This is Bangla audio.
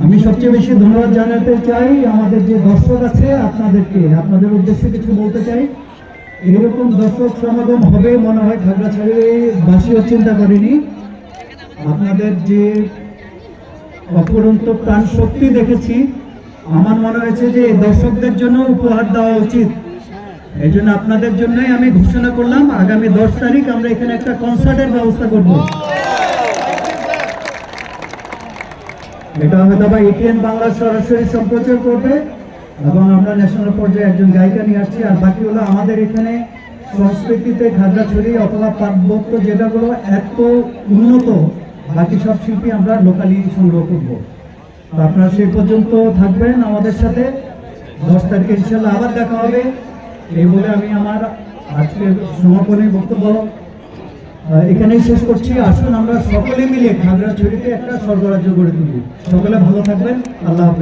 আমি সবচেয়ে বেশি ধন্যবাদ জানাতে চাই আমাদের যে দর্শক আছে আপনাদেরকে, আপনাদের উদ্দেশ্যে কিছু বলতে চাই। এরকম দর্শক সমাগম হবে মনে হয় খাগড়াছড়িবাসীও চিন্তা করেনি। আপনাদের যে অফুরন্ত প্রাণ শক্তি দেখেছি, আমার মনে হয়েছে যে দর্শকদের জন্য উপহার দেওয়া উচিত। এই জন্য আপনাদের জন্যই আমি ঘোষণা করলাম আগামী 10 তারিখ আমরা এখানে একটা কনসার্টের ব্যবস্থা করব। এটা হয়তো বা এটিএন বাংলা সরাসরি সম্প্রচার করবে এবং আমরা ন্যাশনাল পর্যায়ে একজন গায়িকা নিয়ে আসছি। আর বাকি হলো আমাদের এখানে সংস্কৃতিতে খাগড়াছড়ি অথবা পার্বত্য যেটাগুলো এত উন্নত, বাকি সব শিল্পী আমরা লোকালি সংগ্রহ করব। তো আপনারা সেই পর্যন্ত থাকবেন আমাদের সাথে। 10 তারিখে ইনশাল্লাহ আবার দেখা হবে। এই বলে আমি আমার আজকের সমাপনী বক্তব্য এখানেই শেষ করছি। আসুন আমরা সকলে মিলে খাগড়াছড়িতে একটা স্বর্গরাজ্য গড়ে তুলি। সকলে ভালো থাকবেন। আল্লাহ হাফেজ।